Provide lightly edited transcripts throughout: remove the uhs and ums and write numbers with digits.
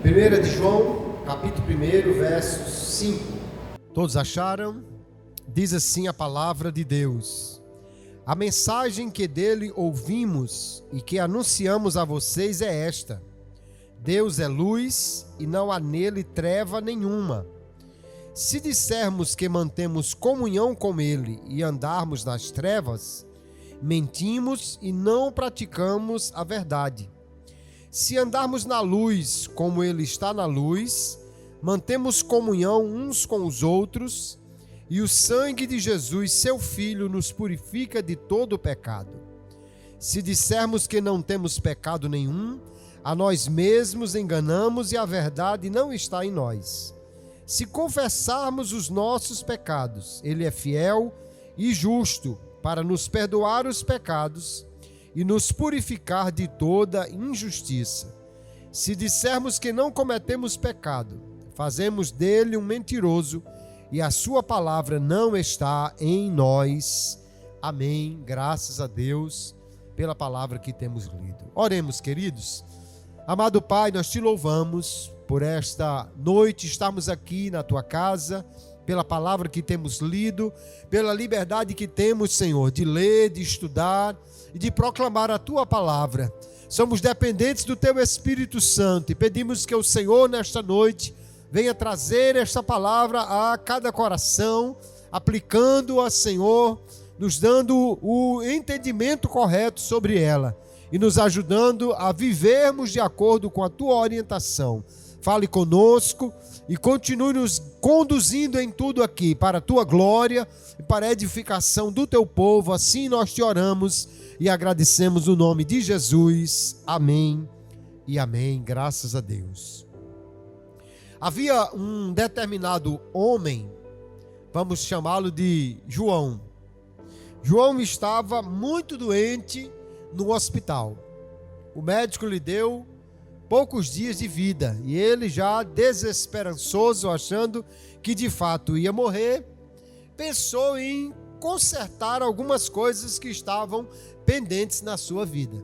1 de João, capítulo 1, versos 5. Todos acharam? Diz assim a palavra de Deus: a mensagem que dele ouvimos e que anunciamos a vocês é esta: Deus é luz e não há nele treva nenhuma. Se dissermos que mantemos comunhão com ele e andarmos nas trevas, mentimos e não praticamos a verdade. Se andarmos na luz como ele está na luz, mantemos comunhão uns com os outros, e o sangue de Jesus, seu Filho, nos purifica de todo o pecado. Se dissermos que não temos pecado nenhum, a nós mesmos enganamos e a verdade não está em nós. Se confessarmos os nossos pecados, ele é fiel e justo para nos perdoar os pecados e nos purificar de toda injustiça. Se dissermos que não cometemos pecado, fazemos dele um mentiroso e a sua palavra não está em nós. Amém. Graças a Deus pela palavra que temos lido. Oremos, queridos. Amado Pai, nós te louvamos por esta noite, estarmos aqui na tua casa, pela palavra que temos lido, pela liberdade que temos, Senhor, de ler, de estudar e de proclamar a tua palavra. Somos dependentes do teu Espírito Santo e pedimos que o Senhor, nesta noite, venha trazer esta palavra a cada coração, aplicando-a, Senhor, nos dando o entendimento correto sobre ela e nos ajudando a vivermos de acordo com a tua orientação. Fale conosco e continue nos conduzindo em tudo aqui para a tua glória e para a edificação do teu povo. Assim nós te oramos e agradecemos no nome de Jesus. Amém e amém. Graças a Deus. Havia um determinado homem, vamos chamá-lo de João. João estava muito doente no hospital. O médico lhe deu poucos dias de vida e ele, já desesperançoso, achando que de fato ia morrer, pensou em consertar algumas coisas que estavam pendentes na sua vida.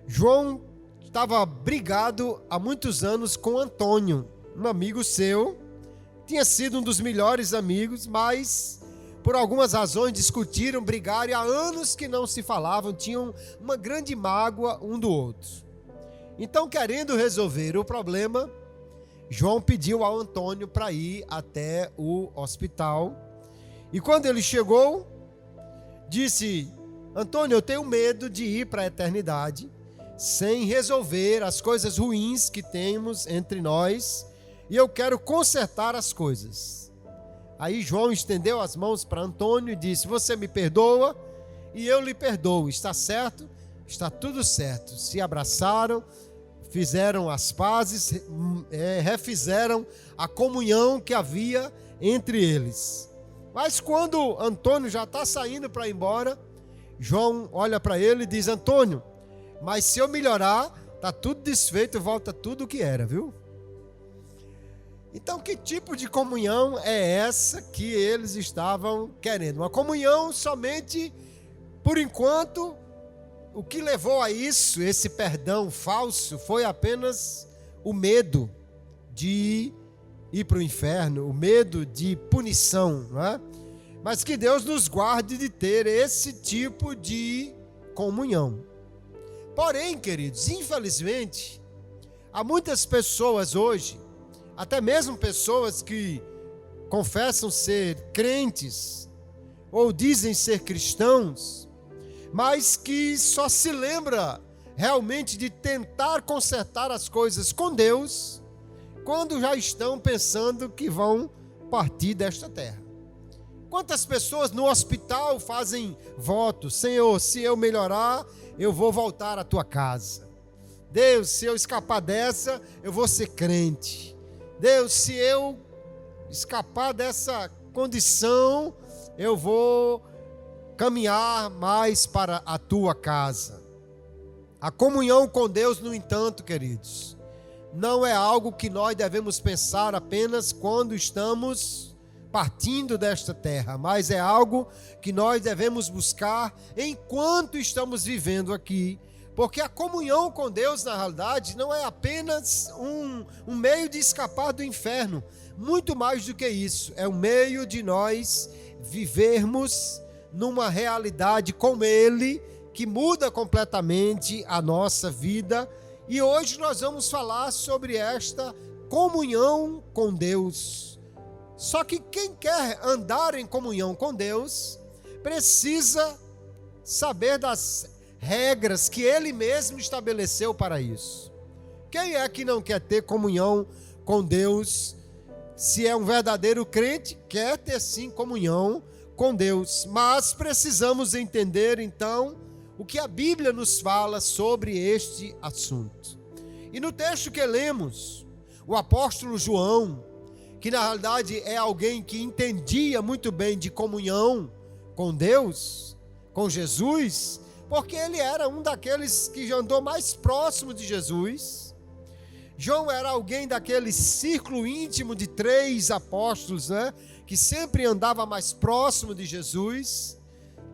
João estava brigado há muitos anos com Antônio, um amigo seu, tinha sido um dos melhores amigos, mas por algumas razões discutiram, brigaram e há anos que não se falavam, tinham uma grande mágoa um do outro. Então, querendo resolver o problema, João pediu ao Antônio para ir até o hospital. E quando ele chegou, disse: Antônio, eu tenho medo de ir para a eternidade sem resolver as coisas ruins que temos entre nós e eu quero consertar as coisas. Aí João estendeu as mãos para Antônio e disse: você me perdoa e eu lhe perdoo. Está certo? Está tudo certo. Se abraçaram, fizeram as pazes, refizeram a comunhão que havia entre eles. Mas quando Antônio já está saindo para ir embora, João olha para ele e diz: Antônio, mas se eu melhorar, está tudo desfeito, volta tudo o que era, viu? Então, que tipo de comunhão é essa que eles estavam querendo? Uma comunhão somente por enquanto. O que levou a isso, esse perdão falso, foi apenas o medo de ir para o inferno, o medo de punição, não é? Mas que Deus nos guarde de ter esse tipo de comunhão. Porém, queridos, infelizmente, há muitas pessoas hoje, até mesmo pessoas que confessam ser crentes ou dizem ser cristãos, mas que só se lembra realmente de tentar consertar as coisas com Deus quando já estão pensando que vão partir desta terra. Quantas pessoas no hospital fazem votos: Senhor, se eu melhorar, eu vou voltar à tua casa. Deus, se eu escapar dessa, eu vou ser crente. Deus, se eu escapar dessa condição, eu vou caminhar mais para a tua casa. A comunhão com Deus, no entanto, queridos, não é algo que nós devemos pensar apenas quando estamos partindo desta terra, mas é algo que nós devemos buscar enquanto estamos vivendo aqui, Porque a comunhão com Deus, na realidade, não é apenas um meio de escapar do inferno. Muito mais do que isso. É um meio de nós vivermos numa realidade com Ele, que muda completamente a nossa vida. E hoje nós vamos falar sobre esta comunhão com Deus. Só que quem quer andar em comunhão com Deus, precisa saber das regras que Ele mesmo estabeleceu para isso. Quem é que não quer ter comunhão com Deus? Se é um verdadeiro crente, quer ter sim comunhão com Deus. Mas precisamos entender então o que a Bíblia nos fala sobre este assunto. E no texto que lemos, o apóstolo João, que na realidade é alguém que entendia muito bem de comunhão com Deus, com Jesus, porque ele era um daqueles que andou mais próximo de Jesus. João era alguém daquele círculo íntimo de 3 apóstolos, que sempre andava mais próximo de Jesus,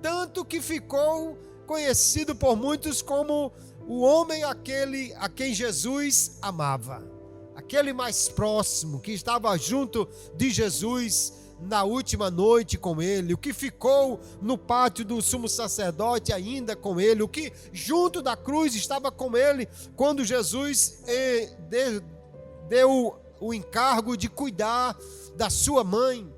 tanto que ficou conhecido por muitos como o homem aquele a quem Jesus amava, aquele mais próximo, que estava junto de Jesus na última noite com ele, o que ficou no pátio do sumo sacerdote ainda com ele, o que junto da cruz estava com ele quando Jesus deu o encargo de cuidar da sua mãe.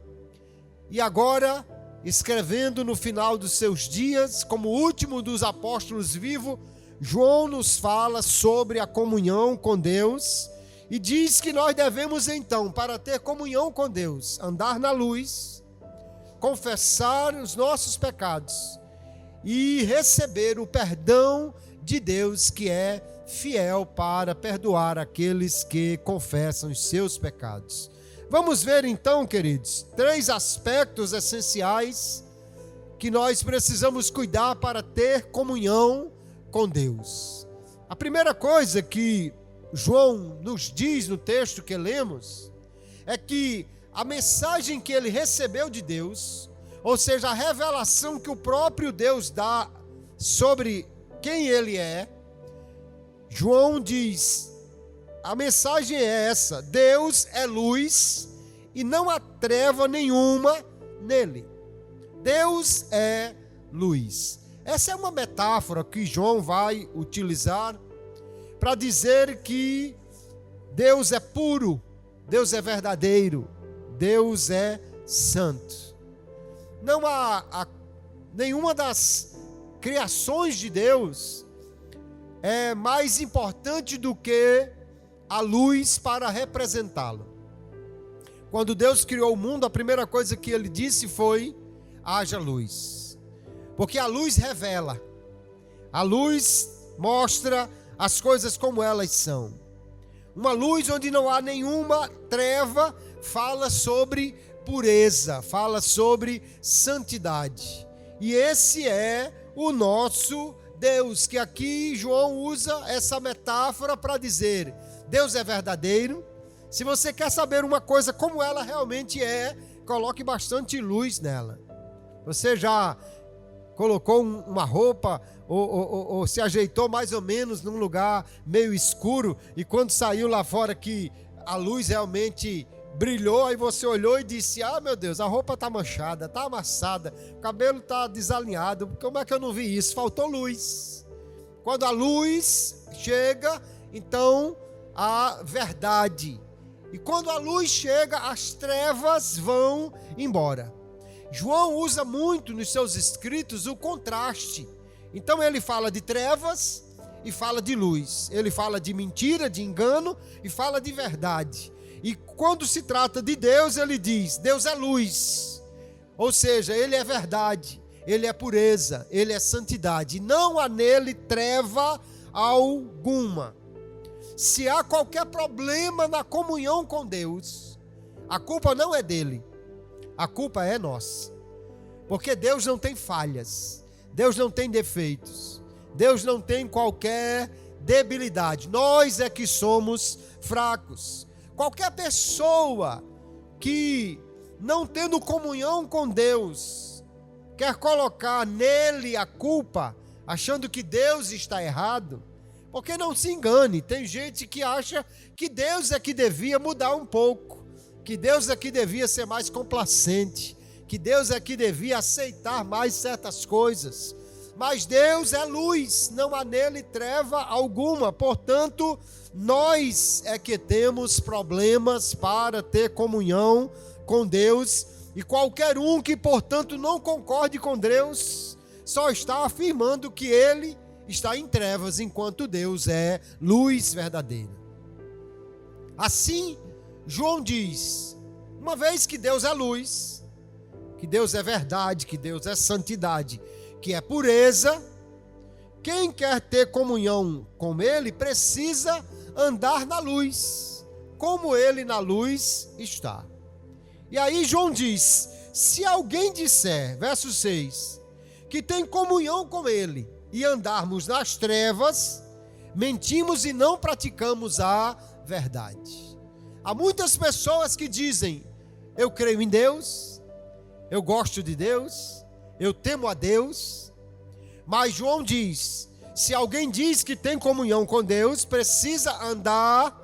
E agora, escrevendo no final dos seus dias, como o último dos apóstolos vivo, João nos fala sobre a comunhão com Deus e diz que nós devemos então, para ter comunhão com Deus, andar na luz, confessar os nossos pecados e receber o perdão de Deus, que é fiel para perdoar aqueles que confessam os seus pecados. Vamos ver então, queridos, 3 aspectos essenciais que nós precisamos cuidar para ter comunhão com Deus. A primeira coisa que João nos diz no texto que lemos é que a mensagem que ele recebeu de Deus, ou seja, a revelação que o próprio Deus dá sobre quem ele é, João diz, a mensagem é essa: Deus é luz e não há treva nenhuma nele. Deus é luz. Essa é uma metáfora que João vai utilizar para dizer que Deus é puro, Deus é verdadeiro, Deus é santo. Não há nenhuma das criações de Deus é mais importante do que a luz para representá-lo. Quando Deus criou o mundo, a primeira coisa que ele disse foi: haja luz. Porque a luz revela, a luz mostra as coisas como elas são. Uma luz onde não há nenhuma treva fala sobre pureza, fala sobre santidade. E esse é o nosso Deus, que aqui João usa essa metáfora para dizer: Deus é verdadeiro. Se você quer saber uma coisa como ela realmente é, coloque bastante luz nela. Você já colocou uma roupa ou se ajeitou mais ou menos num lugar meio escuro, e quando saiu lá fora que a luz realmente brilhou, aí você olhou e disse: ah, meu Deus, a roupa está manchada, está amassada, o cabelo está desalinhado, como é que eu não vi isso? Faltou luz. Quando a luz chega, então a verdade, e quando a luz chega, as trevas vão embora. João usa muito nos seus escritos o contraste. Então ele fala de trevas e fala de luz. Ele fala de mentira, de engano, e fala de verdade. E quando se trata de Deus, ele diz: Deus é luz. Ou seja, ele é verdade, ele é pureza, ele é santidade. Não há nele treva alguma. Se há qualquer problema na comunhão com Deus, a culpa não é dele, a culpa é nossa. Porque Deus não tem falhas, Deus não tem defeitos, Deus não tem qualquer debilidade. Nós é que somos fracos. Qualquer pessoa que, não tendo comunhão com Deus, quer colocar nele a culpa achando que Deus está errado, porque não se engane, tem gente que acha que Deus é que devia mudar um pouco, que Deus é que devia ser mais complacente, que Deus é que devia aceitar mais certas coisas. Mas Deus é luz, não há nele treva alguma, portanto, nós é que temos problemas para ter comunhão com Deus, e qualquer um que, portanto, não concorde com Deus, só está afirmando que ele está em trevas, enquanto Deus é luz verdadeira. Assim, João diz, uma vez que Deus é luz, que Deus é verdade, que Deus é santidade, que é pureza, quem quer ter comunhão com ele precisa andar na luz, como ele na luz está. E aí João diz, se alguém disser, verso 6, que tem comunhão com ele e andarmos nas trevas, mentimos e não praticamos a verdade. Há muitas pessoas que dizem, eu creio em Deus, eu gosto de Deus, eu temo a Deus, mas João diz, se alguém diz que tem comunhão com Deus, precisa andar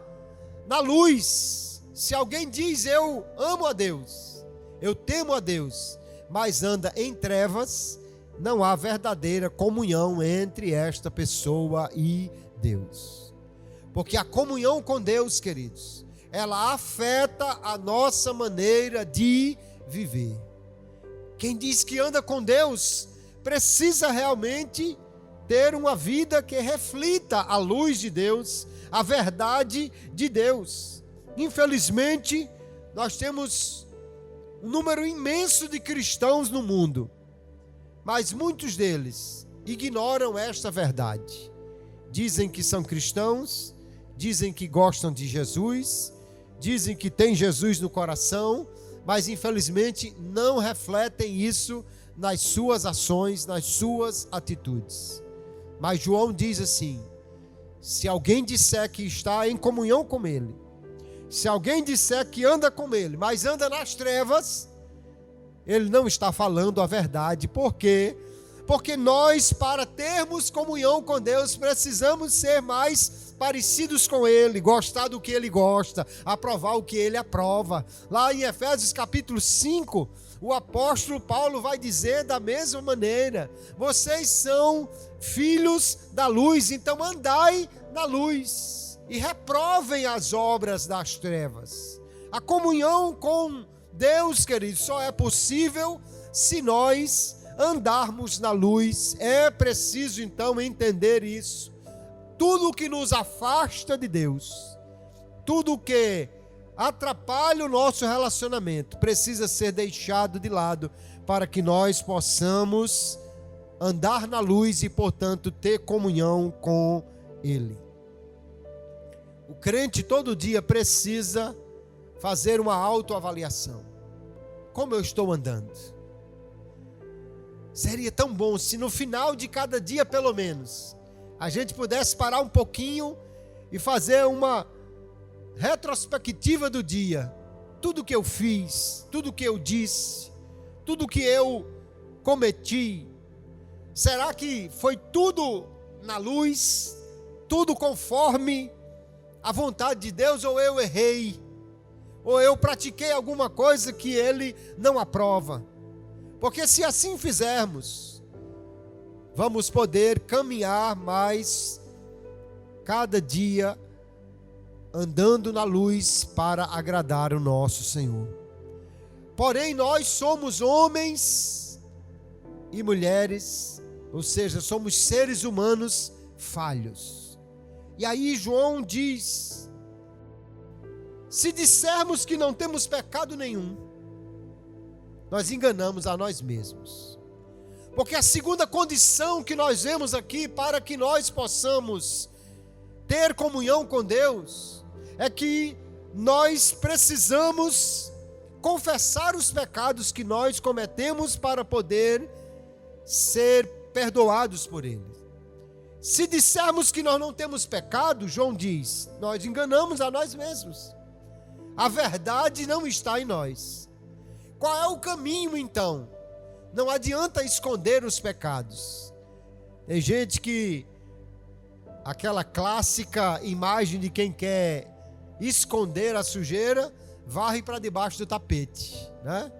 na luz. Se alguém diz, eu amo a Deus, eu temo a Deus, mas anda em trevas, não há verdadeira comunhão entre esta pessoa e Deus. Porque a comunhão com Deus, queridos, ela afeta a nossa maneira de viver. Quem diz que anda com Deus, precisa realmente ter uma vida que reflita a luz de Deus, a verdade de Deus. Infelizmente, nós temos um número imenso de cristãos no mundo, mas muitos deles ignoram esta verdade. Dizem que são cristãos, dizem que gostam de Jesus, dizem que têm Jesus no coração, mas infelizmente não refletem isso nas suas ações, nas suas atitudes. Mas João diz assim, se alguém disser que está em comunhão com ele, se alguém disser que anda com ele, mas anda nas trevas, ele não está falando a verdade. Por quê? Porque nós, para termos comunhão com Deus, precisamos ser mais parecidos com Ele, gostar do que Ele gosta, aprovar o que Ele aprova. Lá em Efésios capítulo 5, o apóstolo Paulo vai dizer da mesma maneira, vocês são filhos da luz, então andai na luz e reprovem as obras das trevas. A comunhão com Deus, queridos, só é possível se nós andarmos na luz. É preciso então entender isso. Tudo que nos afasta de Deus, tudo que atrapalha o nosso relacionamento, precisa ser deixado de lado para que nós possamos andar na luz e, portanto, ter comunhão com Ele. O crente todo dia precisa fazer uma autoavaliação. Como eu estou andando? Seria tão bom se no final de cada dia, pelo menos, a gente pudesse parar um pouquinho e fazer uma retrospectiva do dia. Tudo que eu fiz, tudo que eu disse, tudo que eu cometi. Será que foi tudo na luz? Tudo conforme a vontade de Deus, ou eu errei? Ou eu pratiquei alguma coisa que Ele não aprova? Porque se assim fizermos, vamos poder caminhar mais cada dia andando na luz para agradar o nosso Senhor. Porém, nós somos homens e mulheres, ou seja, somos seres humanos falhos. E aí João diz, se dissermos que não temos pecado nenhum, nós enganamos a nós mesmos. Porque a segunda condição que nós vemos aqui para que nós possamos ter comunhão com Deus é que nós precisamos confessar os pecados que nós cometemos para poder ser perdoados por Ele. Se dissermos que nós não temos pecado, João diz, nós enganamos a nós mesmos. A verdade não está em nós. Qual é o caminho então? Não adianta esconder os pecados. Tem gente que, aquela clássica imagem de quem quer esconder a sujeira, varre para debaixo do tapete, né?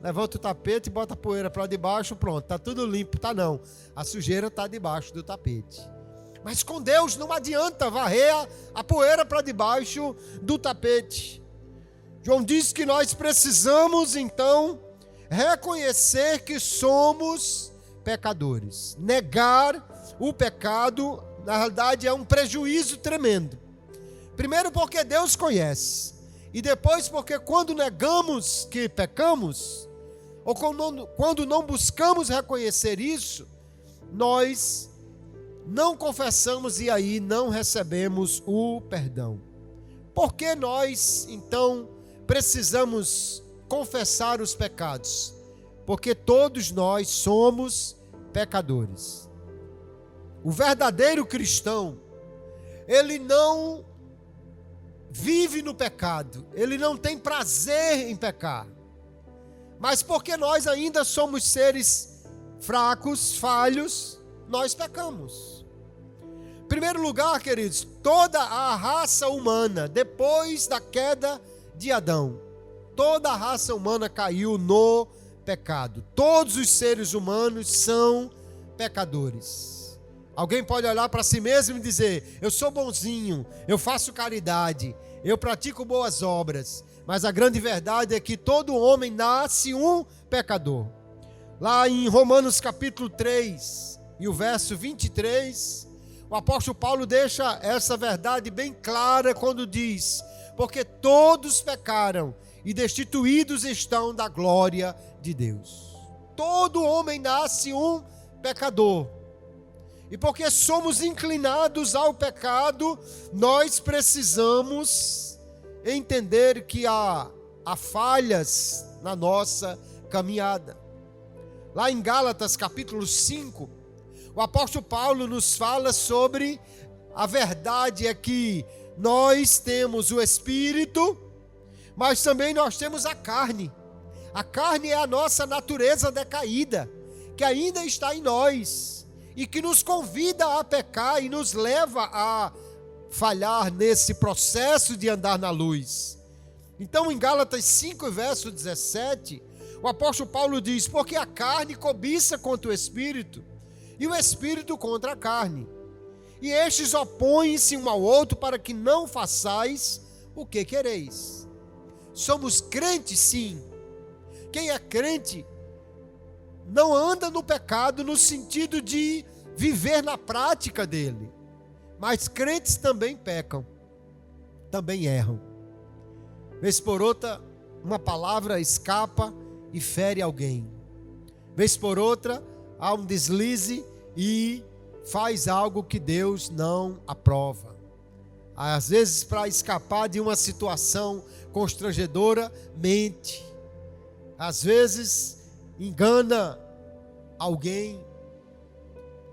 Levanta o tapete e bota a poeira para debaixo, pronto, tá tudo limpo. Tá não, a sujeira tá debaixo do tapete. Mas com Deus não adianta varrer a poeira para debaixo do tapete. João diz que nós precisamos então reconhecer que somos pecadores. Negar o pecado, na realidade, é um prejuízo tremendo. Primeiro porque Deus conhece, e depois porque quando negamos que pecamos, ou quando não buscamos reconhecer isso, nós não confessamos e aí não recebemos o perdão. Por que nós, então, precisamos confessar os pecados? Porque todos nós somos pecadores. O verdadeiro cristão, ele não vive no pecado, ele não tem prazer em pecar. Mas porque nós ainda somos seres fracos, falhos, nós pecamos. Em primeiro lugar, queridos, toda a raça humana, depois da queda de Adão, toda a raça humana caiu no pecado. Todos os seres humanos são pecadores. Alguém pode olhar para si mesmo e dizer: eu sou bonzinho, eu faço caridade, eu pratico boas obras. Mas a grande verdade é que todo homem nasce um pecador. Lá em Romanos capítulo 3 e o verso 23, o apóstolo Paulo deixa essa verdade bem clara quando diz: porque todos pecaram e destituídos estão da glória de Deus. Todo homem nasce um pecador. E porque somos inclinados ao pecado, nós precisamos entender que há falhas na nossa caminhada. Lá em Gálatas capítulo 5, o apóstolo Paulo nos fala sobre a verdade é que nós temos o Espírito, mas também nós temos a carne. A carne é a nossa natureza decaída, que ainda está em nós e que nos convida a pecar e nos leva a falhar nesse processo de andar na luz. Então, em Gálatas 5, verso 17, o apóstolo Paulo diz: porque a carne cobiça contra o Espírito, e o Espírito contra a carne. E estes opõem-se um ao outro para que não façais o que quereis. Somos crentes, sim. Quem é crente não anda no pecado no sentido de viver na prática dele. Mas crentes também pecam, também erram. Vez por outra, uma palavra escapa e fere alguém. Vez por outra, há um deslize e faz algo que Deus não aprova. Às vezes, para escapar de uma situação constrangedora, mente. Às vezes, engana alguém.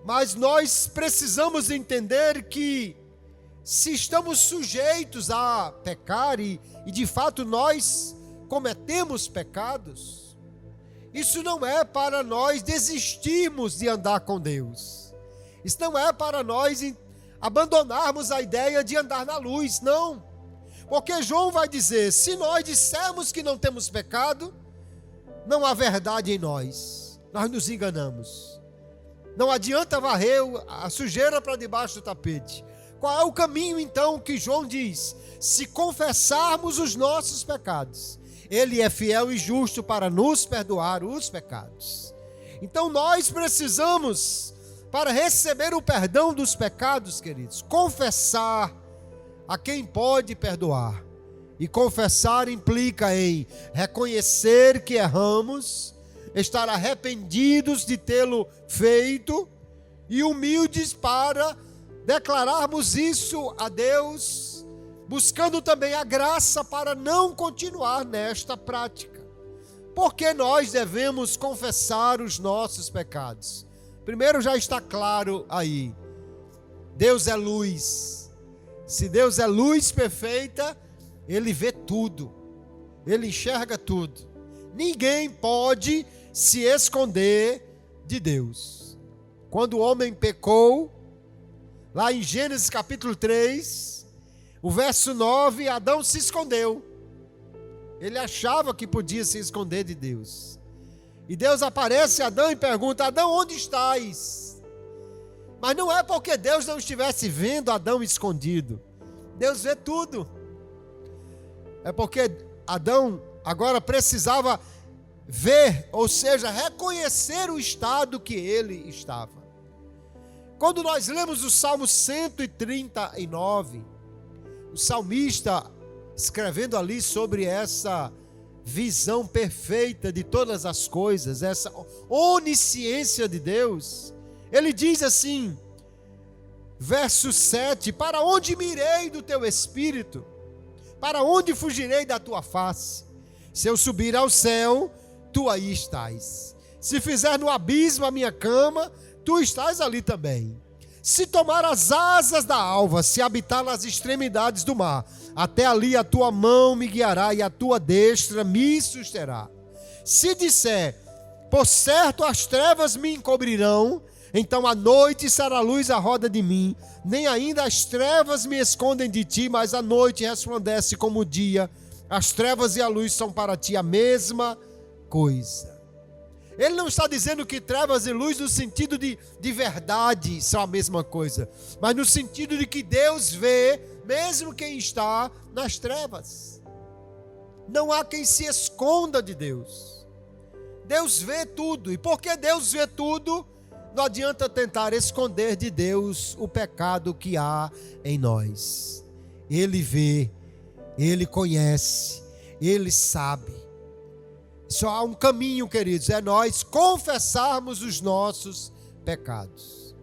Mas nós precisamos entender que se estamos sujeitos a pecar e de fato nós cometemos pecados, isso não é para nós desistirmos de andar com Deus. Isso não é para nós abandonarmos a ideia de andar na luz, não. Porque João vai dizer: se nós dissermos que não temos pecado, não há verdade em nós, nós nos enganamos. Não adianta varrer a sujeira para debaixo do tapete. Qual é o caminho então que João diz? Se confessarmos os nossos pecados, Ele é fiel e justo para nos perdoar os pecados. Então nós precisamos, para receber o perdão dos pecados, queridos, confessar a quem pode perdoar. E confessar implica em reconhecer que erramos, estar arrependidos de tê-lo feito e humildes para declararmos isso a Deus, buscando também a graça para não continuar nesta prática. Por que nós devemos confessar os nossos pecados? Primeiro, já está claro aí, Deus é luz. Se Deus é luz perfeita, Ele vê tudo, Ele enxerga tudo. Ninguém pode se esconder de Deus. quando o homem pecou, lá em Gênesis capítulo 3, o verso 9, Adão se escondeu. Ele achava que podia se esconder de Deus. E Deus aparece a Adão e pergunta: Adão, onde estás? Mas não é porque Deus não estivesse vendo Adão escondido. Deus vê tudo. É porque Adão agora precisava ver, ou seja, reconhecer o estado que ele estava. Quando nós lemos o Salmo 139, o salmista, escrevendo ali sobre essa visão perfeita de todas as coisas, essa onisciência de Deus, ele diz assim, verso 7, para onde me irei do teu espírito? Para onde fugirei da tua face? Se eu subir ao céu, tu aí estás. Se fizer no abismo a minha cama, tu estás ali também. Se tomar as asas da alva, se habitar nas extremidades do mar, até ali a tua mão me guiará e a tua destra me susterá. Se disser, por certo as trevas me encobrirão, então a noite será luz à roda de mim, nem ainda as trevas me escondem de ti, mas a noite resplandece como o dia. As trevas e a luz são para ti a mesma coisa. Ele não está dizendo que trevas e luz no sentido de verdade são a mesma coisa, mas no sentido de que Deus vê mesmo quem está nas trevas. Não há quem se esconda de Deus. Deus vê tudo, e porque Deus vê tudo, não adianta tentar esconder de Deus o pecado que há em nós. Ele vê, Ele conhece, Ele sabe. Só há um caminho, queridos, é nós confessarmos os nossos pecados.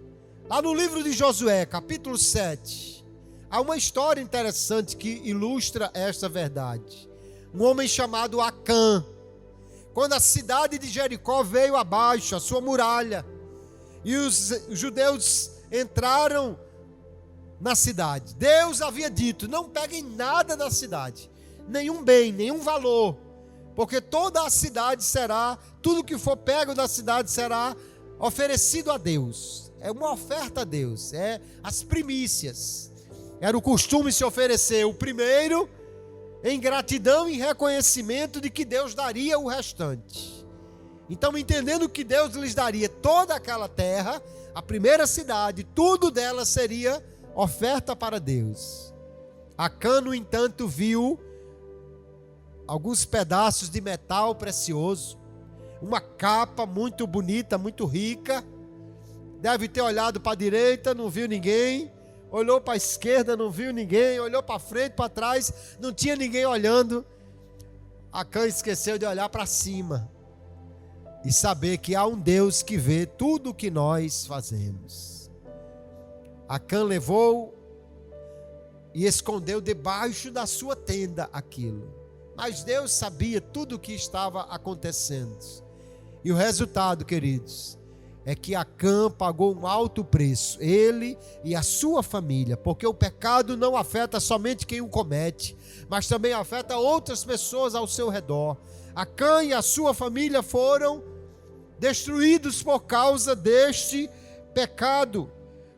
Lá no livro de Josué, capítulo 7, há uma história interessante que ilustra esta verdade. Um homem chamado Acã, quando a cidade de Jericó veio abaixo, a sua muralha, e os judeus entraram na cidade. Deus havia dito, não peguem nada da cidade, nenhum bem, nenhum valor, porque toda a cidade será, tudo que for pego da cidade será oferecido a Deus. É uma oferta a Deus, é as primícias. Era o costume se oferecer o primeiro em gratidão e reconhecimento de que Deus daria o restante. Então, entendendo que Deus lhes daria toda aquela terra, a primeira cidade, tudo dela seria oferta para Deus. Acã, no entanto, viu alguns pedaços de metal precioso, uma capa muito bonita, muito rica. Deve ter olhado para a direita, não viu ninguém. Olhou para a esquerda, não viu ninguém. Olhou para frente, para trás, não tinha ninguém olhando. Acã esqueceu de olhar para cima e saber que há um Deus que vê tudo o que nós fazemos. Acã levou e escondeu debaixo da sua tenda aquilo. Mas Deus sabia tudo o que estava acontecendo. E o resultado, queridos, é que Acã pagou um alto preço, ele e a sua família, porque o pecado não afeta somente quem o comete, mas também afeta outras pessoas ao seu redor. Acã e a sua família foram destruídos por causa deste pecado,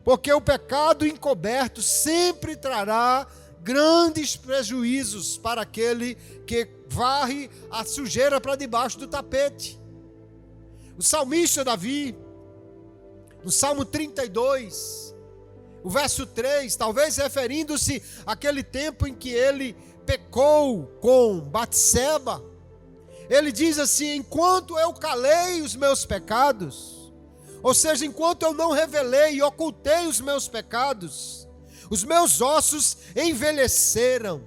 porque o pecado encoberto sempre trará grandes prejuízos para aquele que varre a sujeira para debaixo do tapete. O salmista Davi, no Salmo 32, o verso 3, talvez referindo-se àquele tempo em que ele pecou com Batseba, ele diz assim: enquanto eu calei os meus pecados, ou seja, enquanto eu não revelei e ocultei os meus pecados, os meus ossos envelheceram,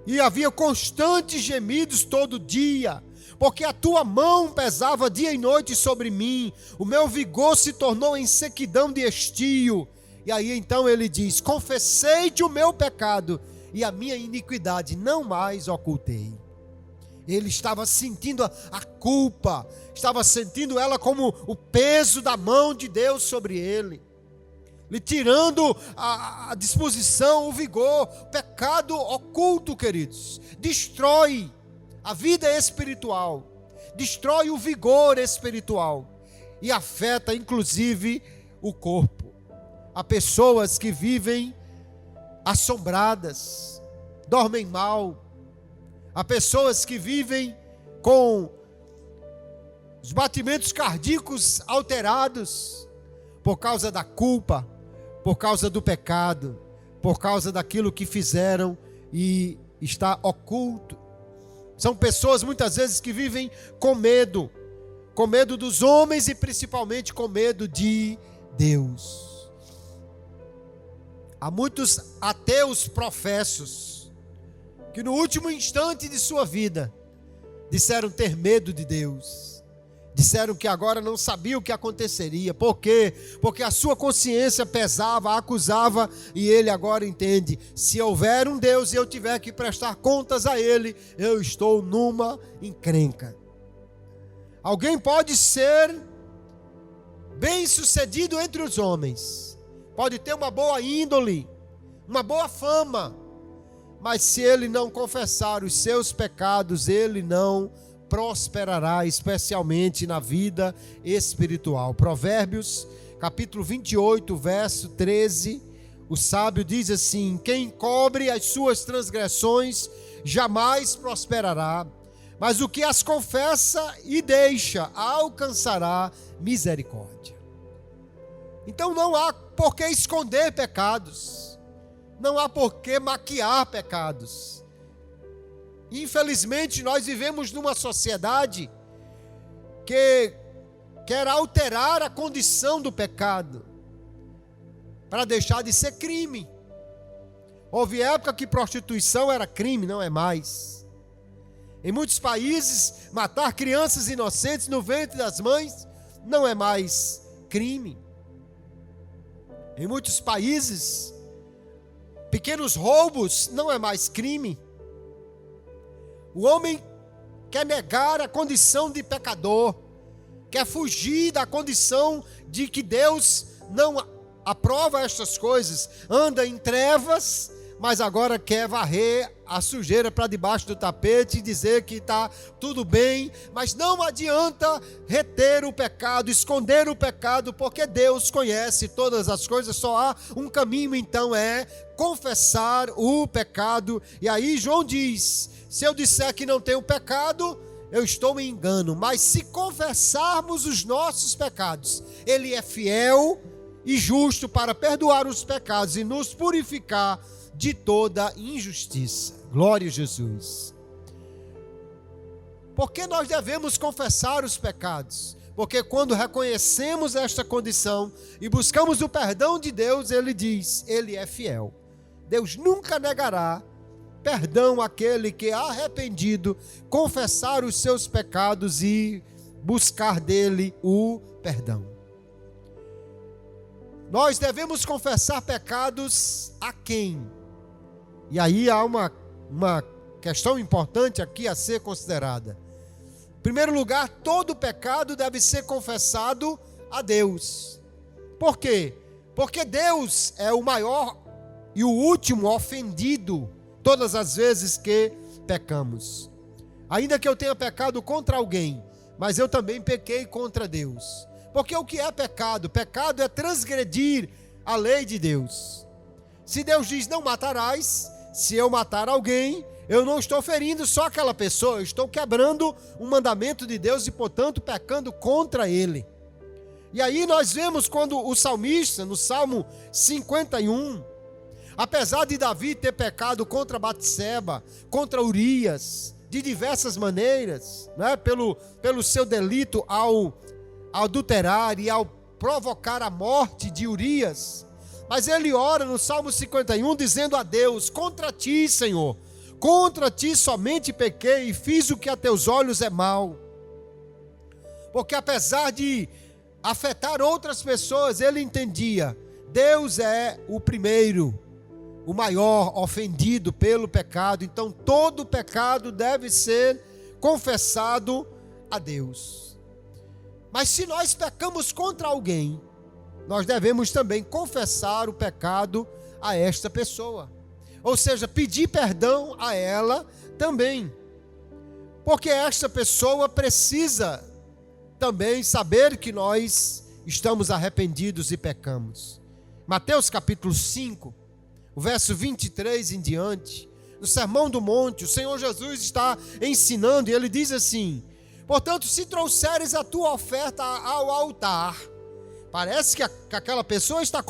e havia constantes gemidos todo dia, porque a tua mão pesava dia e noite sobre mim, o meu vigor se tornou em sequidão de estio. E aí então ele diz: confessei-te o meu pecado, e a minha iniquidade não mais ocultei. Ele estava sentindo a culpa, estava sentindo ela como o peso da mão de Deus sobre ele, lhe tirando a disposição, o vigor. Pecado oculto, queridos, destrói a vida espiritual, destrói o vigor espiritual. e afeta inclusive o corpo. Há pessoas que vivem assombradas, dormem mal. Há pessoas que vivem com os batimentos cardíacos alterados por causa da culpa, por causa do pecado, por causa daquilo que fizeram e está oculto. São pessoas muitas vezes que vivem com medo dos homens e principalmente com medo de Deus. Há muitos ateus professos que no último instante de sua vida disseram ter medo de Deus. Disseram que agora não sabiam o que aconteceria. Por quê? Porque a sua consciência pesava, acusava, e ele agora entende: se houver um Deus e eu tiver que prestar contas a ele, eu estou numa encrenca. Alguém pode ser bem-sucedido entre os homens, pode ter uma boa índole, uma boa fama, mas se ele não confessar os seus pecados, ele não prosperará, especialmente na vida espiritual. Provérbios, capítulo 28, verso 13, o sábio diz assim: quem cobre as suas transgressões jamais prosperará, mas o que as confessa e deixa alcançará misericórdia. Então não há por que esconder pecados, não há por que maquiar pecados. Infelizmente, nós vivemos numa sociedade que quer alterar a condição do pecado para deixar de ser crime. Houve época que prostituição era crime, não é mais. Em muitos países, matar crianças inocentes no ventre das mães não é mais crime. Em muitos países, pequenos roubos não é mais crime. O homem quer negar a condição de pecador, quer fugir da condição de que Deus não aprova estas coisas, anda em trevas, mas agora quer varrer a sujeira para debaixo do tapete e dizer que está tudo bem, mas não adianta reter o pecado, esconder o pecado, porque Deus conhece todas as coisas, só há um caminho, então é confessar o pecado. E aí João diz: se eu disser que não tenho pecado, eu estou me engano, mas se confessarmos os nossos pecados, Ele é fiel e justo para perdoar os pecados e nos purificar de toda injustiça. Glória a Jesus. Por que nós devemos confessar os pecados? Porque quando reconhecemos esta condição e buscamos o perdão de Deus, Ele diz: Ele é fiel. Deus nunca negará perdão àquele que, arrependido, confessar os seus pecados e buscar dele o perdão. Nós devemos confessar pecados a quem? E aí há uma questão importante aqui a ser considerada. Em primeiro lugar, todo pecado deve ser confessado a Deus. Por quê? Porque Deus é o maior e o último ofendido todas as vezes que pecamos. Ainda que eu tenha pecado contra alguém, mas eu também pequei contra Deus. Porque o que é pecado? Pecado é transgredir a lei de Deus. Se Deus diz não matarás, se eu matar alguém, eu não estou ferindo só aquela pessoa, eu estou quebrando um mandamento de Deus e, portanto, pecando contra ele. E aí nós vemos quando o salmista, no Salmo 51, apesar de Davi ter pecado contra Batseba, contra Urias, de diversas maneiras, né, pelo seu delito ao adulterar e ao provocar a morte de Urias, mas ele ora no Salmo 51 dizendo a Deus: contra ti, Senhor, contra ti somente pequei e fiz o que a teus olhos é mal. Porque apesar de afetar outras pessoas, ele entendia: Deus é o primeiro, o maior ofendido pelo pecado, então todo pecado deve ser confessado a Deus. Mas se nós pecamos contra alguém, nós devemos também confessar o pecado a esta pessoa. Ou seja, pedir perdão a ela também. Porque esta pessoa precisa também saber que nós estamos arrependidos e pecamos. Mateus capítulo 5, o verso 23 em diante, no Sermão do Monte, o Senhor Jesus está ensinando e ele diz assim: portanto, se trouxeres a tua oferta ao altar, parece que aquela pessoa está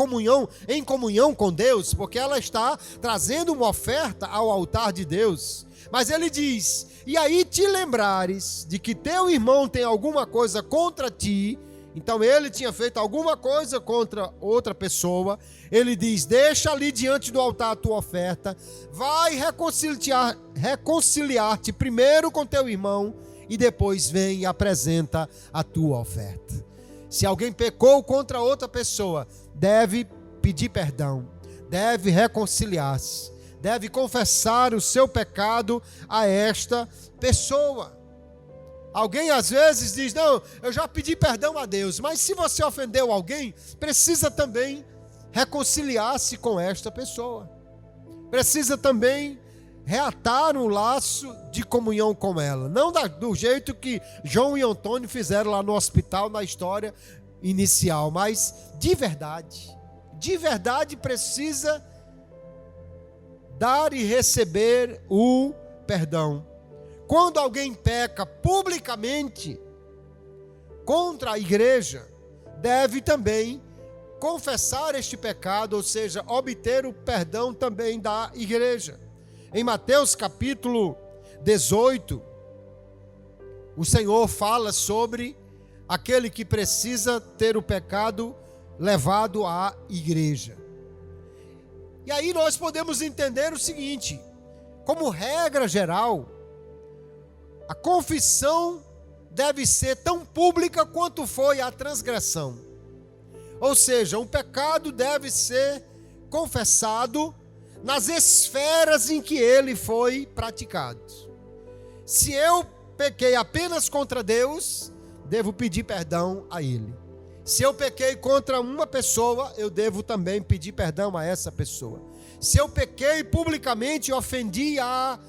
em comunhão com Deus, porque ela está trazendo uma oferta ao altar de Deus. Mas ele diz: e aí te lembrares de que teu irmão tem alguma coisa contra ti. Então ele tinha feito alguma coisa contra outra pessoa. Ele diz: deixa ali diante do altar a tua oferta, vai reconciliar-te primeiro com teu irmão e depois vem e apresenta a tua oferta. Se alguém pecou contra outra pessoa, deve pedir perdão, deve reconciliar-se, deve confessar o seu pecado a esta pessoa. Alguém às vezes diz: não, eu já pedi perdão a Deus, mas se você ofendeu alguém, precisa também reconciliar-se com esta pessoa. Precisa também reatar um laço de comunhão com ela. Não do jeito que João e Antônio fizeram lá no hospital na história inicial, mas de verdade precisa dar e receber o perdão. Quando alguém peca publicamente contra a igreja, deve também confessar este pecado, ou seja, obter o perdão também da igreja. Em Mateus capítulo 18, o Senhor fala sobre aquele que precisa ter o pecado levado à igreja. E aí nós podemos entender o seguinte: como regra geral, a confissão deve ser tão pública quanto foi a transgressão. Ou seja, o pecado deve ser confessado nas esferas em que ele foi praticado. Se eu pequei apenas contra Deus, devo pedir perdão a Ele. Se eu pequei contra uma pessoa, eu devo também pedir perdão a essa pessoa. Se eu pequei publicamente e ofendi a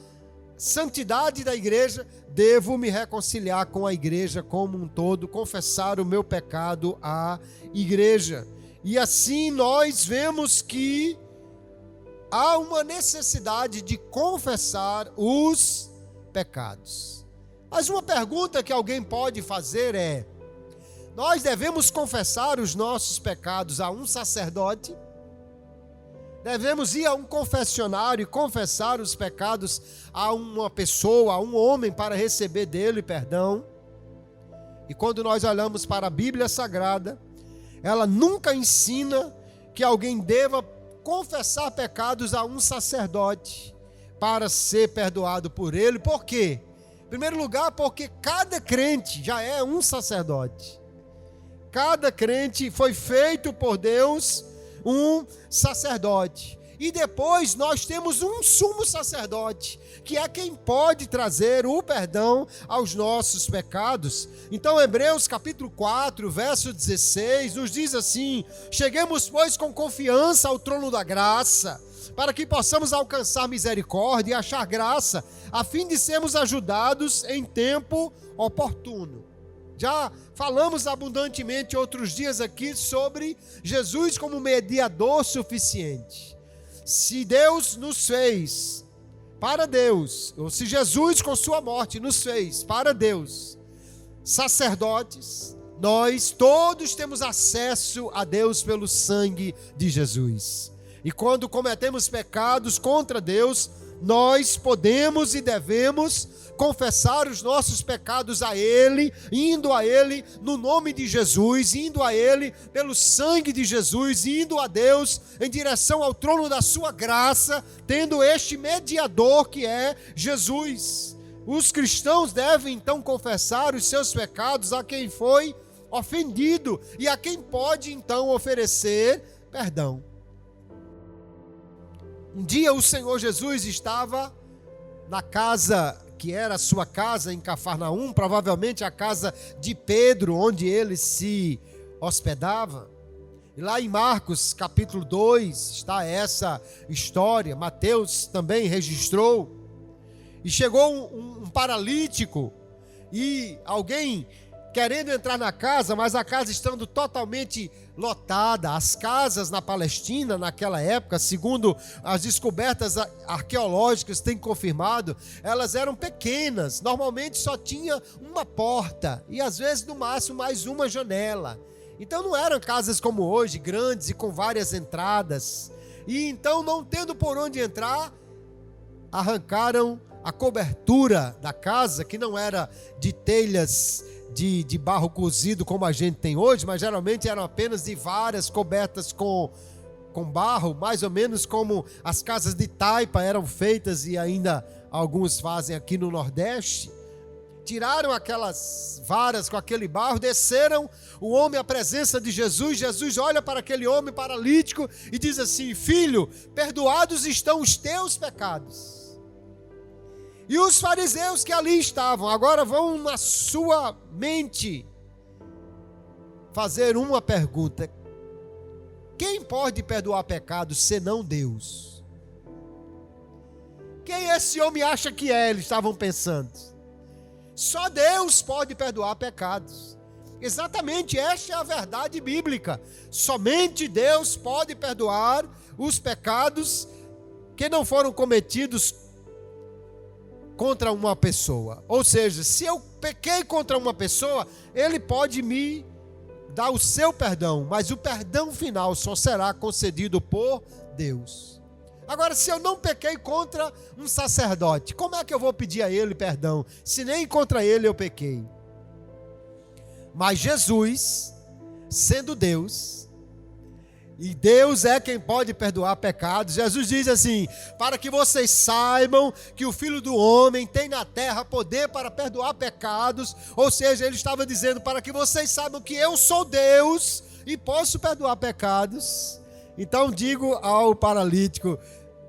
santidade da igreja, devo me reconciliar com a igreja como um todo, confessar o meu pecado à igreja. E assim nós vemos que há uma necessidade de confessar os pecados. Mas uma pergunta que alguém pode fazer é: nós devemos confessar os nossos pecados a um sacerdote? Devemos ir a um confessionário e confessar os pecados a uma pessoa, a um homem, para receber dele perdão? E quando nós olhamos para a Bíblia Sagrada, ela nunca ensina que alguém deva confessar pecados a um sacerdote para ser perdoado por ele. Por quê? Em primeiro lugar, porque cada crente já é um sacerdote. Cada crente foi feito por Deus um sacerdote. E depois nós temos um sumo sacerdote, que é quem pode trazer o perdão aos nossos pecados. Então Hebreus capítulo 4, verso 16, nos diz assim: cheguemos, pois, com confiança ao trono da graça, para que possamos alcançar misericórdia e achar graça, a fim de sermos ajudados em tempo oportuno. Já falamos abundantemente outros dias aqui sobre Jesus como mediador suficiente. Se Deus nos fez para Deus, ou se Jesus com sua morte nos fez para Deus sacerdotes, nós todos temos acesso a Deus pelo sangue de Jesus. E quando cometemos pecados contra Deus, nós podemos e devemos confessar os nossos pecados a Ele, indo a Ele no nome de Jesus, indo a Ele pelo sangue de Jesus, indo a Deus em direção ao trono da sua graça, tendo este mediador que é Jesus. Os cristãos devem então confessar os seus pecados a quem foi ofendido e a quem pode então oferecer perdão. Um dia o Senhor Jesus estava na casa que era a sua casa em Cafarnaum, provavelmente a casa de Pedro, onde ele se hospedava. E lá em Marcos capítulo 2 está essa história, Mateus também registrou. E chegou um paralítico e alguém querendo entrar na casa, mas a casa estando totalmente lotada. As casas na Palestina, naquela época, segundo as descobertas arqueológicas têm confirmado, elas eram pequenas. Normalmente só tinha uma porta e às vezes no máximo mais uma janela. Então não eram casas como hoje, grandes e com várias entradas. E então, não tendo por onde entrar, arrancaram a cobertura da casa, que não era de telhas de barro cozido como a gente tem hoje, mas geralmente eram apenas de varas cobertas com barro, mais ou menos como as casas de taipa eram feitas e ainda alguns fazem aqui no Nordeste. Tiraram aquelas varas com aquele barro, desceram o homem à presença de Jesus. Jesus olha para aquele homem paralítico e diz assim: filho, perdoados estão os teus pecados. E os fariseus que ali estavam, agora vão na sua mente fazer uma pergunta: quem pode perdoar pecados senão Deus? Quem esse homem acha que é? Eles estavam pensando. Só Deus pode perdoar pecados. Exatamente, esta é a verdade bíblica. Somente Deus pode perdoar os pecados que não foram cometidos contra uma pessoa. Ou seja, se eu pequei contra uma pessoa, Ele pode me dar o seu perdão, mas o perdão final só será concedido por Deus. Agora, se eu não pequei contra um sacerdote, como é que eu vou pedir a ele perdão, se nem contra ele eu pequei? Mas Jesus, sendo Deus, e Deus é quem pode perdoar pecados, Jesus diz assim: para que vocês saibam que o Filho do Homem tem na terra poder para perdoar pecados. Ou seja, ele estava dizendo: para que vocês saibam que eu sou Deus e posso perdoar pecados. Então digo ao paralítico: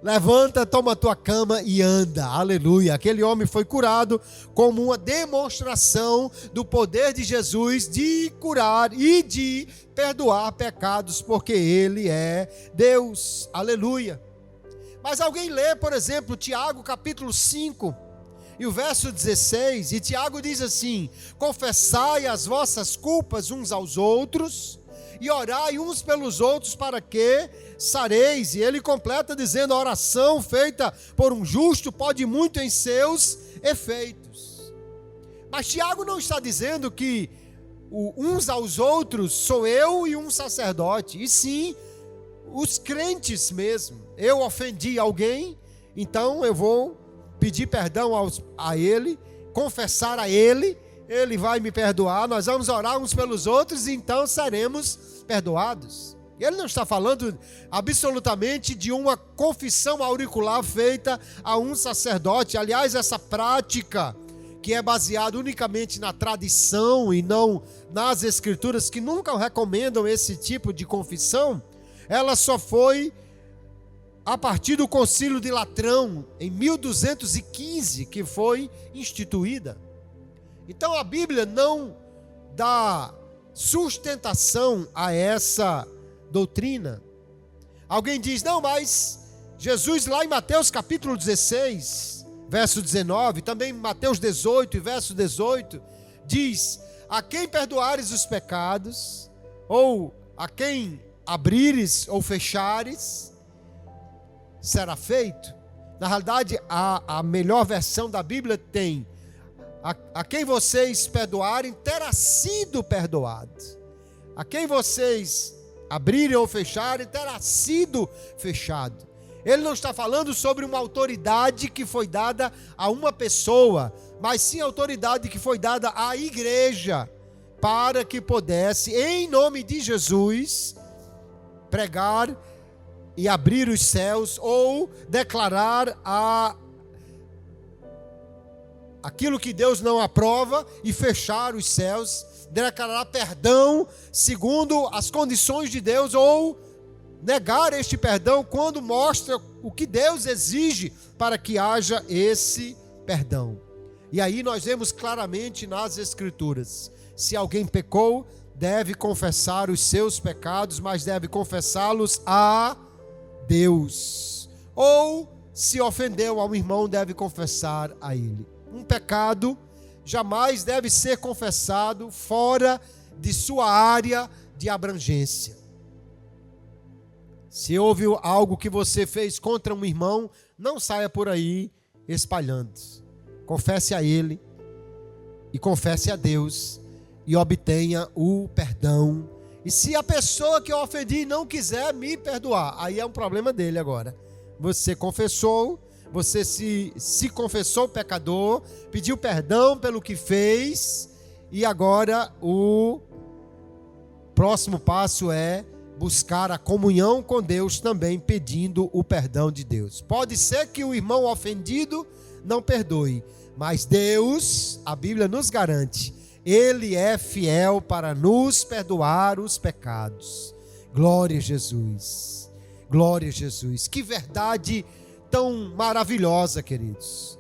levanta, toma a tua cama e anda. Aleluia. Aquele homem foi curado como uma demonstração do poder de Jesus de curar e de perdoar pecados, porque Ele é Deus. Aleluia. Mas alguém lê, por exemplo, Tiago capítulo 5 e o verso 16, e Tiago diz assim: confessai as vossas culpas uns aos outros e orai uns pelos outros para que sareis. E ele completa dizendo: a oração feita por um justo pode muito em seus efeitos. Mas Tiago não está dizendo que uns aos outros sou eu e um sacerdote, e sim os crentes mesmo. Eu ofendi alguém, então eu vou pedir perdão a ele, confessar a ele, ele vai me perdoar, nós vamos orar uns pelos outros e então seremos perdoados. Ele não está falando absolutamente de uma confissão auricular feita a um sacerdote. Aliás, essa prática, que é baseada unicamente na tradição e não nas escrituras, que nunca recomendam esse tipo de confissão, ela só foi a partir do Concílio de Latrão, em 1215, que foi instituída. Então a Bíblia não dá sustentação a essa doutrina. Alguém diz: não, mas Jesus lá em Mateus capítulo 16, verso 19, também Mateus 18 e verso 18, diz: a quem perdoares os pecados, ou a quem abrires ou fechares, será feito. Na realidade, a melhor versão da Bíblia tem: a quem vocês perdoarem, terá sido perdoado. A quem vocês abrirem ou fecharem, terá sido fechado. Ele não está falando sobre uma autoridade que foi dada a uma pessoa, mas sim a autoridade que foi dada à igreja, para que pudesse, em nome de Jesus, pregar e abrir os céus, ou declarar aquilo que Deus não aprova e fechar os céus, declarar perdão segundo as condições de Deus, ou negar este perdão quando mostra o que Deus exige para que haja esse perdão. E aí nós vemos claramente nas Escrituras: se alguém pecou, deve confessar os seus pecados, mas deve confessá-los a Deus. Ou, se ofendeu a um irmão, deve confessar a ele. Um pecado jamais deve ser confessado fora de sua área de abrangência. Se houve algo que você fez contra um irmão, não saia por aí espalhando. Confesse a ele e confesse a Deus e obtenha o perdão. E se a pessoa que eu ofendi não quiser me perdoar, aí é um problema dele agora. Você confessou, você se confessou pecador, pediu perdão pelo que fez, e agora o próximo passo é buscar a comunhão com Deus também, pedindo o perdão de Deus. Pode ser que o irmão ofendido não perdoe, mas Deus, a Bíblia nos garante, Ele é fiel para nos perdoar os pecados. Glória a Jesus. Glória a Jesus. Que verdade tão maravilhosa, queridos.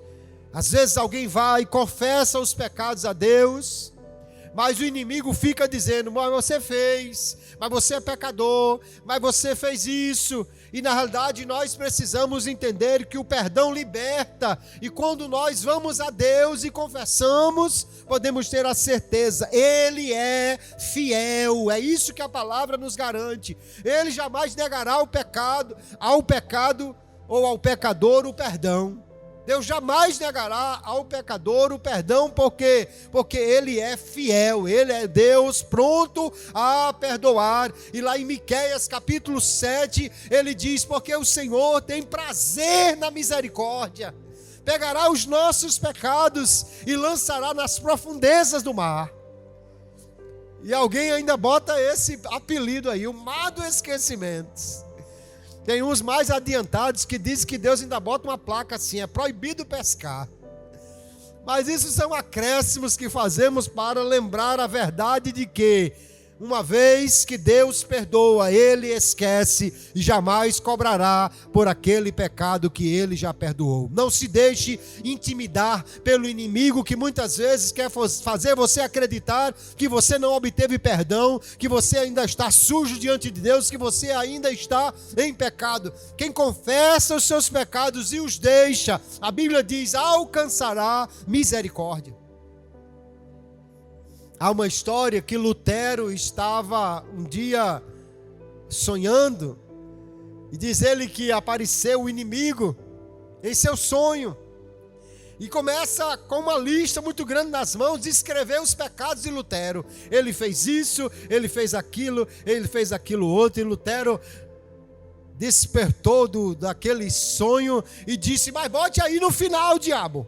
Às vezes alguém vai e confessa os pecados a Deus, mas o inimigo fica dizendo: mas você fez, mas você é pecador, mas você fez isso. E na realidade nós precisamos entender que o perdão liberta. E quando nós vamos a Deus e confessamos, podemos ter a certeza, Ele é fiel. É isso que a palavra nos garante. Ele jamais negará ao pecado ou ao pecador o perdão. Deus jamais negará ao pecador o perdão, porque Ele é fiel, Ele é Deus pronto a perdoar. E lá em Miqueias capítulo 7, ele diz: porque o Senhor tem prazer na misericórdia, pegará os nossos pecados e lançará nas profundezas do mar. E alguém ainda bota esse apelido aí, o mar do esquecimento. Tem uns mais adiantados que dizem que Deus ainda bota uma placa assim: é proibido pescar. Mas isso são acréscimos que fazemos para lembrar a verdade de que, uma vez que Deus perdoa, Ele esquece e jamais cobrará por aquele pecado que Ele já perdoou. Não se deixe intimidar pelo inimigo, que muitas vezes quer fazer você acreditar que você não obteve perdão, que você ainda está sujo diante de Deus, que você ainda está em pecado. Quem confessa os seus pecados e os deixa, a Bíblia diz, alcançará misericórdia. Há uma história que Lutero estava um dia sonhando, e diz ele que apareceu o inimigo em seu sonho, e começa com uma lista muito grande nas mãos de escrever os pecados de Lutero. Ele fez isso, ele fez aquilo outro, e Lutero despertou daquele sonho e disse: mas bote aí no final, diabo.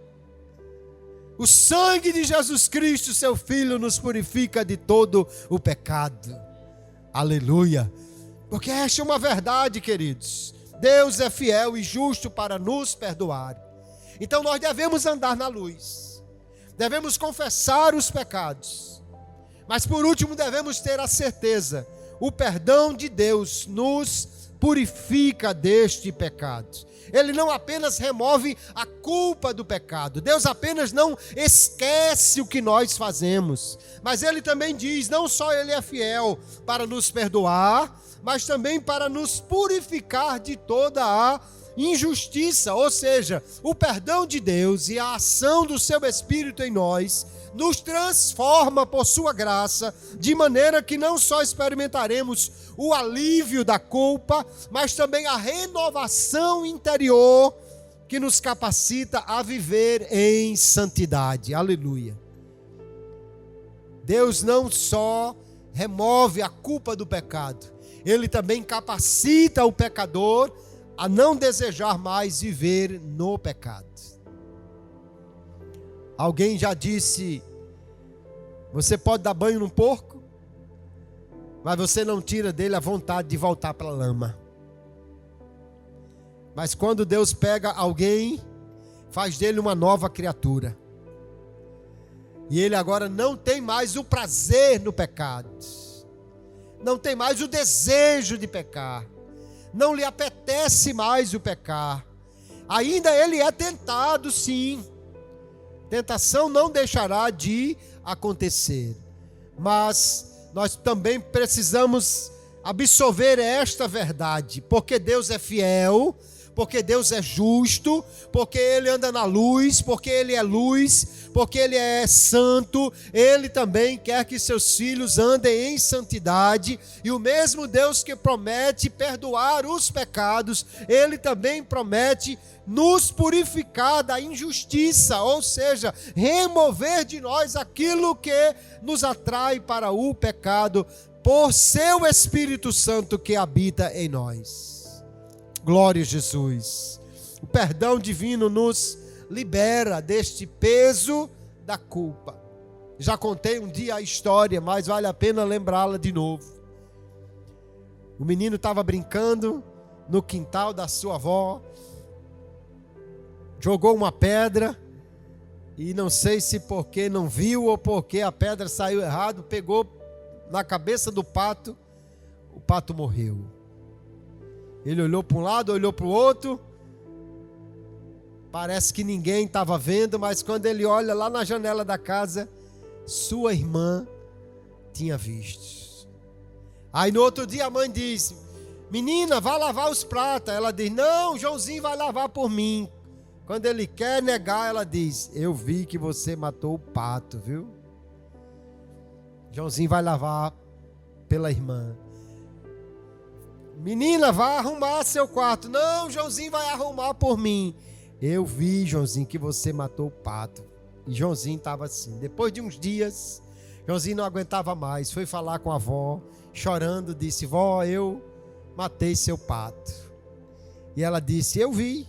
O sangue de Jesus Cristo, seu Filho, nos purifica de todo o pecado. Aleluia. Porque esta é uma verdade, queridos. Deus é fiel e justo para nos perdoar. Então nós devemos andar na luz. Devemos confessar os pecados. Mas por último devemos ter a certeza: o perdão de Deus nos purifica deste pecado. Ele não apenas remove a culpa do pecado. Deus apenas não esquece o que nós fazemos. Mas Ele também diz, não só Ele é fiel para nos perdoar, mas também para nos purificar de toda a injustiça. Ou seja, o perdão de Deus e a ação do seu Espírito em nós nos transforma por sua graça, de maneira que não só experimentaremos o alívio da culpa, mas também a renovação interior que nos capacita a viver em santidade. Aleluia. Deus não só remove a culpa do pecado, Ele também capacita o pecador a não desejar mais viver no pecado. Alguém já disse: você pode dar banho num porco, mas você não tira dele a vontade de voltar para a lama. Mas quando Deus pega alguém, faz dele uma nova criatura, e ele agora não tem mais o prazer no pecado, não tem mais o desejo de pecar, não lhe apetece mais o pecar. Ainda ele é tentado, sim. Tentação não deixará de acontecer, mas nós também precisamos absorver esta verdade, porque Deus é fiel, porque Deus é justo, porque Ele anda na luz, porque Ele é luz, porque Ele é santo. Ele também quer que seus filhos andem em santidade, e o mesmo Deus que promete perdoar os pecados, Ele também promete nos purificar da injustiça, ou seja, remover de nós aquilo que nos atrai para o pecado, por seu Espírito Santo que habita em nós. Glória a Jesus. O perdão divino nos libera deste peso da culpa. Já contei um dia a história, mas vale a pena lembrá-la de novo. O menino estava brincando no quintal da sua avó, jogou uma pedra e não sei se porque não viu ou porque a pedra saiu errado, pegou na cabeça do pato, o pato morreu. Ele olhou para um lado, olhou para o outro, parece que ninguém estava vendo, mas quando ele olha lá na janela da casa, sua irmã tinha visto. Aí no outro dia a mãe disse: menina, vá lavar os pratos. Ela diz: não, Joãozinho vai lavar por mim. Quando ele quer negar, ela diz: eu vi que você matou o pato, viu? Joãozinho vai lavar pela irmã. Menina, vá arrumar seu quarto. Não, Joãozinho vai arrumar por mim. Eu vi, Joãozinho, que você matou o pato. E Joãozinho estava assim. Depois de uns dias, Joãozinho não aguentava mais. Foi falar com a avó, chorando, disse: vó, eu matei seu pato. E ela disse: eu vi.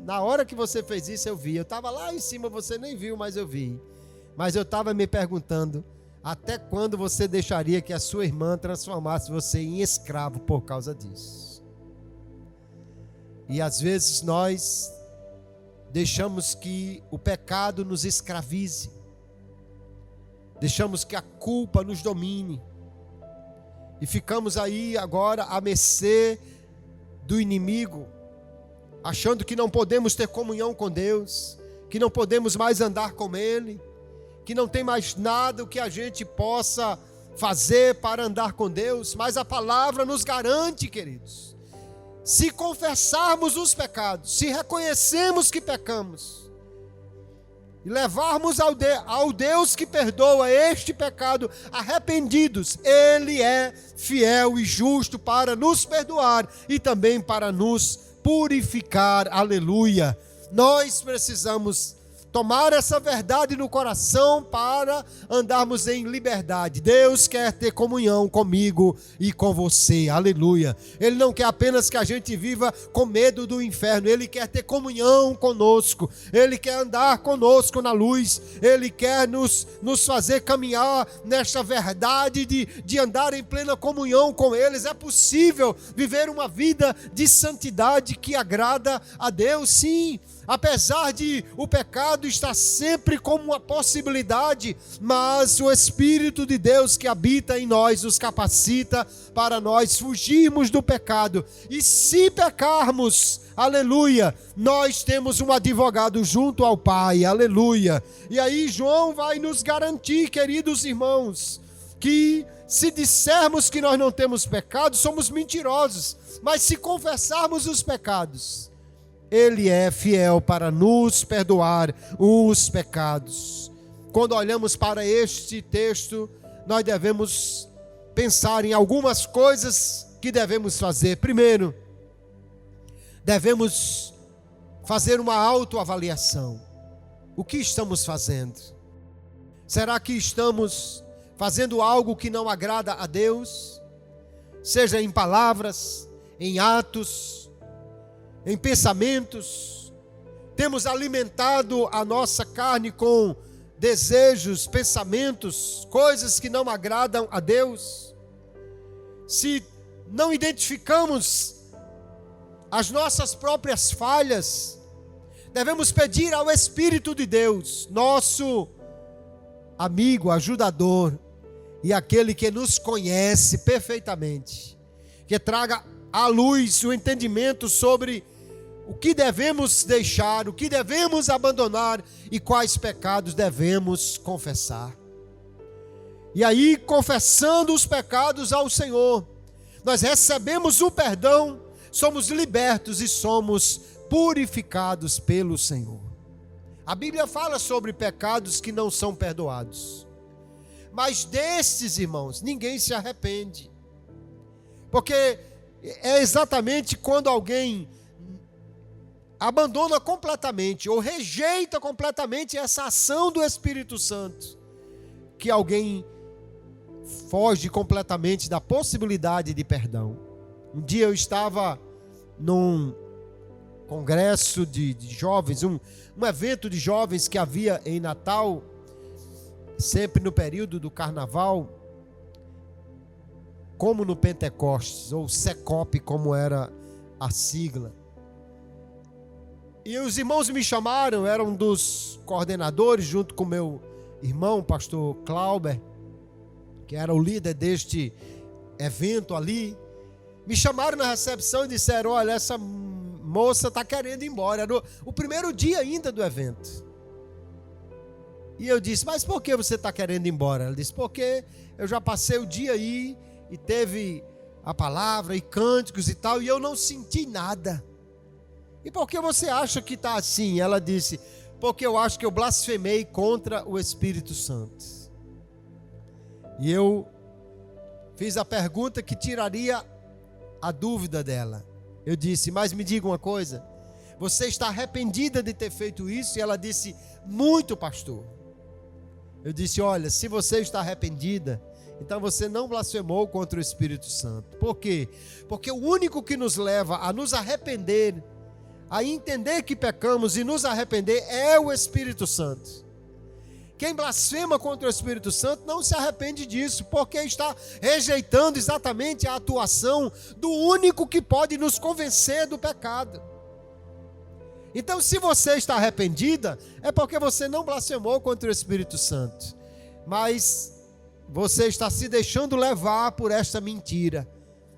Na hora que você fez isso, eu vi. Eu estava lá em cima, você nem viu, mas eu vi. Mas eu estava me perguntando: até quando você deixaria que a sua irmã transformasse você em escravo por causa disso? E às vezes nós deixamos que o pecado nos escravize. Deixamos que a culpa nos domine. E ficamos aí agora à mercê do inimigo, achando que não podemos ter comunhão com Deus, que não podemos mais andar com Ele, que não tem mais nada o que a gente possa fazer para andar com Deus. Mas a palavra nos garante, queridos, se confessarmos os pecados, se reconhecemos que pecamos, e levarmos ao Deus que perdoa este pecado arrependidos, Ele é fiel e justo para nos perdoar e também para nos purificar. Aleluia. Nós precisamos tomar essa verdade no coração para andarmos em liberdade. Deus quer ter comunhão comigo e com você. Aleluia. Ele não quer apenas que a gente viva com medo do inferno. Ele quer ter comunhão conosco. Ele quer andar conosco na luz. Ele quer nos fazer caminhar nesta verdade de andar em plena comunhão com eles. É possível viver uma vida de santidade que agrada a Deus, sim. Apesar de o pecado estar sempre como uma possibilidade, mas o Espírito de Deus que habita em nós nos capacita para nós fugirmos do pecado. E se pecarmos, aleluia, nós temos um advogado junto ao Pai, aleluia. E aí João vai nos garantir, queridos irmãos, que se dissermos que nós não temos pecado, somos mentirosos. Mas se confessarmos os pecados, Ele é fiel para nos perdoar os pecados. Quando olhamos para este texto, nós devemos pensar em algumas coisas que devemos fazer. Primeiro, devemos fazer uma autoavaliação. O que estamos fazendo? Será que estamos fazendo algo que não agrada a Deus? Seja em palavras, em atos, em pensamentos. Temos alimentado a nossa carne com desejos, pensamentos, coisas que não agradam a Deus. Se não identificamos as nossas próprias falhas, devemos pedir ao Espírito de Deus, nosso amigo, ajudador, e aquele que nos conhece perfeitamente, que traga à luz o entendimento sobre o que devemos deixar, o que devemos abandonar e quais pecados devemos confessar. E aí, confessando os pecados ao Senhor, nós recebemos o perdão, somos libertos e somos purificados pelo Senhor. A Bíblia fala sobre pecados que não são perdoados. Mas destes, irmãos, ninguém se arrepende. Porque é exatamente quando alguém abandona completamente ou rejeita completamente essa ação do Espírito Santo, que alguém foge completamente da possibilidade de perdão. Um dia eu estava num congresso de jovens, um evento de jovens que havia em Natal, sempre no período do carnaval, como no Pentecostes, ou Secop, como era a sigla. E os irmãos me chamaram, era um dos coordenadores, junto com meu irmão, pastor Clauber, que era o líder deste evento ali. Me chamaram na recepção e disseram: olha, essa moça está querendo ir embora. Era o primeiro dia ainda do evento. E eu disse: mas por que você está querendo ir embora? Ela disse: porque eu já passei o dia aí e teve a palavra e cânticos e tal, e eu não senti nada. E por que você acha que está assim? Ela disse: porque eu acho que eu blasfemei contra o Espírito Santo. E eu fiz a pergunta que tiraria a dúvida dela. Eu disse: mas me diga uma coisa, você está arrependida de ter feito isso? E ela disse: muito, pastor. Eu disse: olha, se você está arrependida, então você não blasfemou contra o Espírito Santo. Por quê? Porque o único que nos leva a nos arrepender, a entender que pecamos e nos arrepender, é o Espírito Santo. Quem blasfema contra o Espírito Santo não se arrepende disso, porque está rejeitando exatamente a atuação do único que pode nos convencer do pecado. Então, se você está arrependida, é porque você não blasfemou contra o Espírito Santo, mas você está se deixando levar por esta mentira.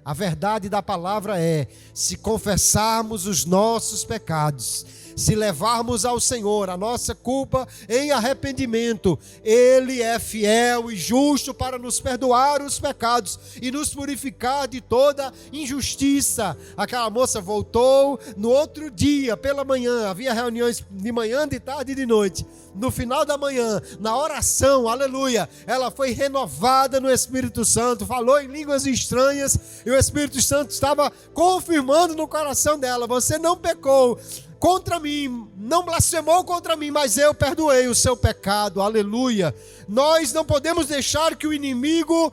A verdade da palavra é: se confessarmos os nossos pecados, se levarmos ao Senhor a nossa culpa em arrependimento, Ele é fiel e justo para nos perdoar os pecados e nos purificar de toda injustiça. Aquela moça voltou no outro dia, pela manhã, havia reuniões de manhã, de tarde e de noite. No final da manhã, na oração, aleluia, ela foi renovada no Espírito Santo, falou em línguas estranhas, e o Espírito Santo estava confirmando no coração dela: você não pecou contra mim, não blasfemou contra mim, mas eu perdoei o seu pecado, aleluia. Nós não podemos deixar que o inimigo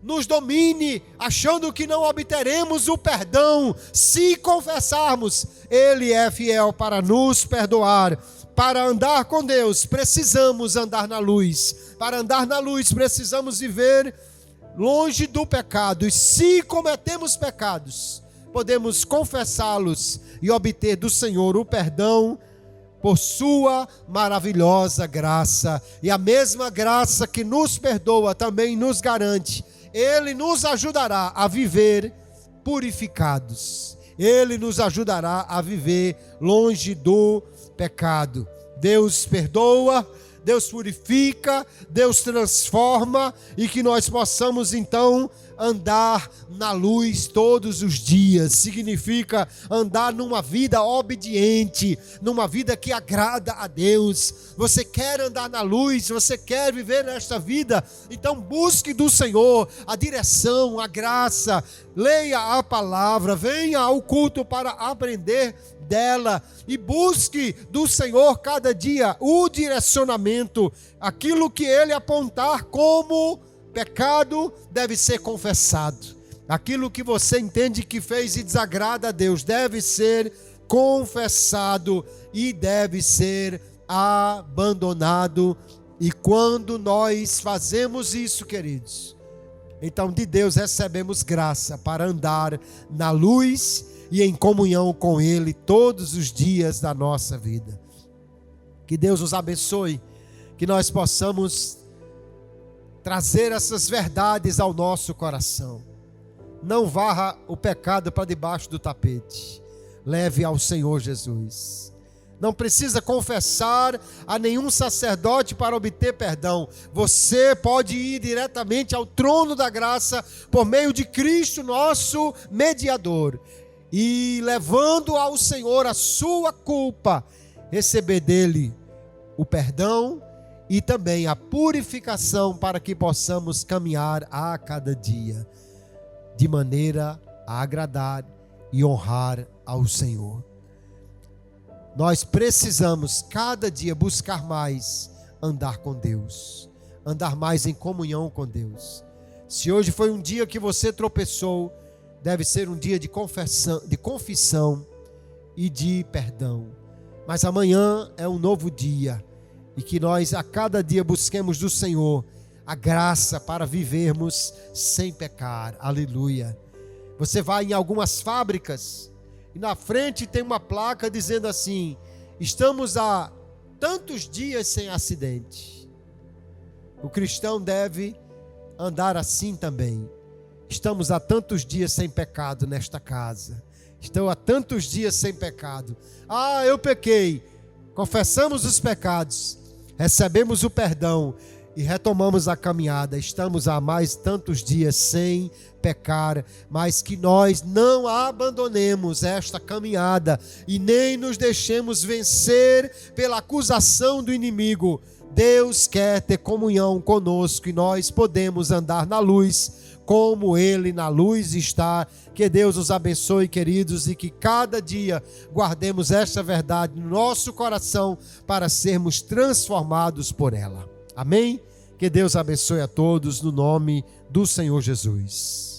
nos domine, achando que não obteremos o perdão. Se confessarmos, Ele é fiel para nos perdoar. Para andar com Deus, precisamos andar na luz. Para andar na luz, precisamos viver longe do pecado. E se cometemos pecados, podemos confessá-los e obter do Senhor o perdão por sua maravilhosa graça. E a mesma graça que nos perdoa também nos garante. Ele nos ajudará a viver purificados. Ele nos ajudará a viver longe do pecado. Deus perdoa, Deus purifica, Deus transforma, e que nós possamos então andar na luz todos os dias. Significa andar numa vida obediente, numa vida que agrada a Deus. Você quer andar na luz, você quer viver nesta vida, então busque do Senhor a direção, a graça, leia a palavra, venha ao culto para aprender dela e busque do Senhor cada dia o direcionamento. Aquilo que Ele apontar como pecado deve ser confessado. Aquilo que você entende que fez e desagrada a Deus deve ser confessado e deve ser abandonado. E quando nós fazemos isso, queridos, então de Deus recebemos graça para andar na luz e em comunhão com Ele todos os dias da nossa vida. Que Deus nos abençoe, que nós possamos trazer essas verdades ao nosso coração. Não varra o pecado para debaixo do tapete. Leve ao Senhor Jesus. Não precisa confessar a nenhum sacerdote para obter perdão. Você pode ir diretamente ao trono da graça por meio de Cristo, nosso mediador. e levando ao Senhor a sua culpa, receber dele o perdão e também a purificação para que possamos caminhar a cada dia de maneira a agradar e honrar ao Senhor. Nós precisamos cada dia buscar mais andar com Deus, andar mais em comunhão com Deus. Se hoje foi um dia que você tropeçou, deve ser um dia de confissão e de perdão. Mas amanhã é um novo dia e que nós a cada dia busquemos do Senhor a graça para vivermos sem pecar. Aleluia. Você vai em algumas fábricas e na frente tem uma placa dizendo assim: estamos há tantos dias sem acidente. O cristão deve andar assim também. Estamos há tantos dias sem pecado nesta casa. Estou há tantos dias sem pecado. Ah, eu pequei. Confessamos os pecados, recebemos o perdão e retomamos a caminhada. Estamos há mais tantos dias sem pecar, mas que nós não abandonemos esta caminhada e nem nos deixemos vencer pela acusação do inimigo. Deus quer ter comunhão conosco e nós podemos andar na luz como Ele na luz está. Que Deus os abençoe, queridos, e que cada dia guardemos esta verdade no nosso coração para sermos transformados por ela. Amém? Que Deus abençoe a todos no nome do Senhor Jesus.